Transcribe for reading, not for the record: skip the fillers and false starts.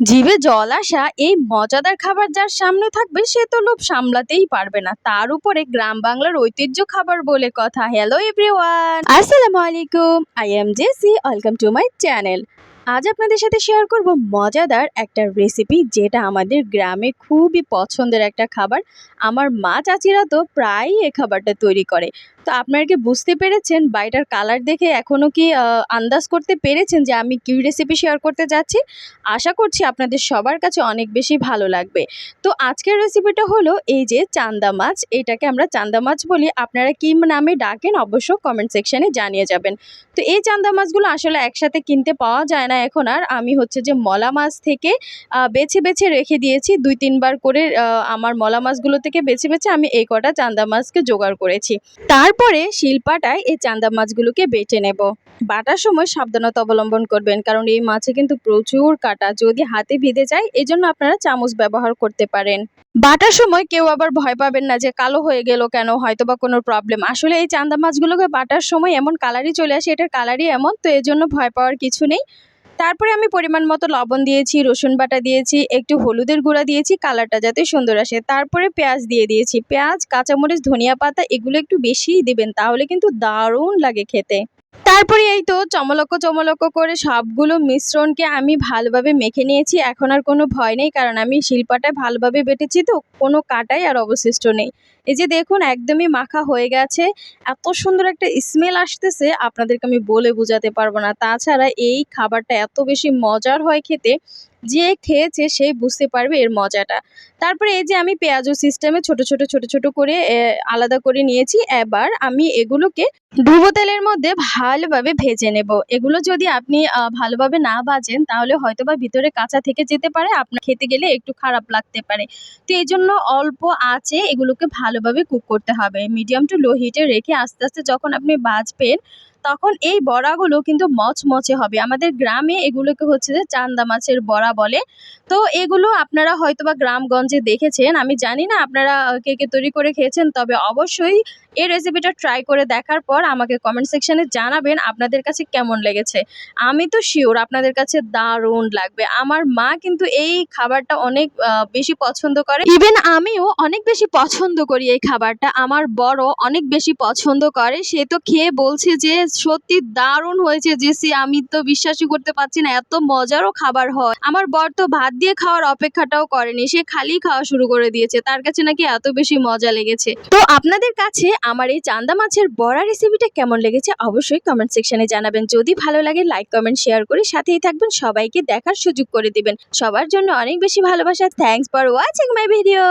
জিভে জল আসা এই মজাদার খাবার যার সামনে থাকবে সে তো লোভ সামলাতেই পারবে না। তার উপরে গ্রাম বাংলার ঐতিহ্য খাবার বলে কথা। হ্যালো এভরিওয়ান, আসসালামু আলাইকুম। I am Jessy, welcome to my channel. আজ আপনাদের সাথে শেয়ার করব মজাদার একটা রেসিপি, যেটা আমাদের গ্রামে খুবই পছন্দের একটা খাবার। আমার মা চাচিরা তো প্রায়ই এই খাবারটা তৈরি করে। তো আপনারা কি বুঝতে পেরেছেন বা এটার কালার দেখে এখনও কি আন্দাজ করতে পেরেছেন যে আমি কী রেসিপি শেয়ার করতে যাচ্ছি? আশা করছি আপনাদের সবার কাছে অনেক বেশি ভালো লাগবে। তো আজকের রেসিপিটা হলো এই যে চান্দা মাছ। এটাকে আমরা চান্দা মাছ বলি। আপনারা কী নামে ডাকেন অবশ্য কমেন্ট সেকশানে জানিয়ে যাবেন। তো এই চান্দা মাছগুলো আসলে একসাথে কিনতে পাওয়া যায় না এখন আর। আমি হচ্ছে যে মলা মাছ থেকে বেছে বেছে রেখে দিয়েছি ২-৩ বার করে। আমার মলা মাছগুলো থেকে বেছে বেছে আমি এই কটা চান্দা মাছকে জোগাড় করেছি। তারপরে শিলপাটায় এই চান্দা মাছগুলোকে বেটে নেব। বাটার সময় সাবধানতা অবলম্বন করবেন, কারণ এই মাছে কিন্তু প্রচুর কাঁটা, যদি হাতে ভিদে যায় এজন্য আপনারা চামচ ব্যবহার করতে পারেন। বাটার সময় কেউ আবার ভয় পাবেন না যে কালো হয়ে গেল কেন, হয়তো বা কোনো প্রবলেম। আসলে এই চান্দা মাছগুলোকে বাটার সময় এমন কালারই চলে আসে, এটার কালারই এমন, তো এজন্য ভয় পাওয়ার কিছু নেই। তারপরে আমি পরিমাণ মতো লবণ দিয়েছি, রসুন বাটা দিয়েছি, একটু হলুদের গুঁড়া দিয়েছি কালারটা যাতে সুন্দর আসে। তারপরে পেঁয়াজ দিয়ে দিয়েছি। পেঁয়াজ, কাঁচামরিচ, ধনিয়া পাতা এগুলো একটু বেশিই দিবেন, তাহলে কিন্তু দারুণ লাগে খেতে। তারপরে এই তো চমলক্ক চমলক্ক করে সবগুলো মিশ্রণকে আমি ভালোভাবে মেখে নিয়েছি। এখন আর কোনো ভয় নেই, কারণ আমি শিলপাটায় ভালোভাবে বেটেছি, তো কোনো কাঁটাই আর অবশিষ্ট নেই। এই যে দেখুন একদমই মাখা হয়ে গেছে। এত সুন্দর একটা স্মেল আসতেছে, আপনাদেরকে আমি বলে বোঝাতে পারবো না। তাছাড়া এই খাবারটা এত বেশি মজার হয় খেতে, যে খেয়েছে সেই বুঝতে পারবে এর মজাটা। তারপরে এই যে আমি পেঁয়াজু সিস্টেমে ছোট ছোট করে আলাদা করে নিয়েছি। এবার আমি এগুলোকে ডুবো তেলের মধ্যে ভালোভাবে ভেজে নেব। এগুলো যদি আপনি ভালোভাবে না ভাজেন তাহলে হয়তোবা ভিতরে কাঁচা থেকে যেতে পারে, আপনার খেতে গেলে একটু খারাপ লাগতে পারে। তো এই জন্য অল্প আঁচে এগুলোকে ভালোভাবে কুক করতে হবে। মিডিয়াম টু লো হিটে রেখে আস্তে আস্তে যখন আপনি ভাজবেন, তখন এই বড়াগুলো কিন্তু মচমচে হবে। আমাদের গ্রামে এগুলোকে হচ্ছে যে চান্দা মাছের বড়া বলে। তো এগুলো আপনারা হয়তোবা গ্রামগঞ্জে দেখেছেন। আমি জানি না আপনারা কে কে তৈরি করে খেয়েছেন, তবে অবশ্যই এই রেসিপিটা ট্রাই করে দেখার পর আমাকে কমেন্ট সেকশানে জানাবেন আপনাদের কাছে কেমন লেগেছে। আমি তো শিওর আপনাদের কাছে দারুণ লাগবে। আমার মা কিন্তু এই খাবারটা অনেক বেশি পছন্দ করে। ইভেন আমিও অনেক বেশি পছন্দ করি এই খাবারটা। আমার বড় অনেক বেশি পছন্দ করে। সে তো খেয়ে বলছে যে সত্যি দারুণ হয়েছে জেসি, আমি তো বিশ্বাসই করতে পারছি না এত মজারও খাবার হয়। আমার বর তো ভাত দিয়ে খাওয়ার অপেক্ষাটাও করেনি, সে খালি খাওয়া শুরু করে দিয়েছে। তার কাছে নাকি এত বেশি মজা লেগেছে। তো আপনাদের কাছে আমার এই চান্দা মাছের বড়া রেসিপিটা কেমন লেগেছে অবশ্যই কমেন্ট সেকশনে জানাবেন। যদি ভালো লাগে লাইক কমেন্ট শেয়ার করে সাথেই থাকবেন, সবাইকে দেখার সুযোগ করে দিবেন। সবার জন্য অনেক বেশি ভালোবাসা। Thanks for watching my video.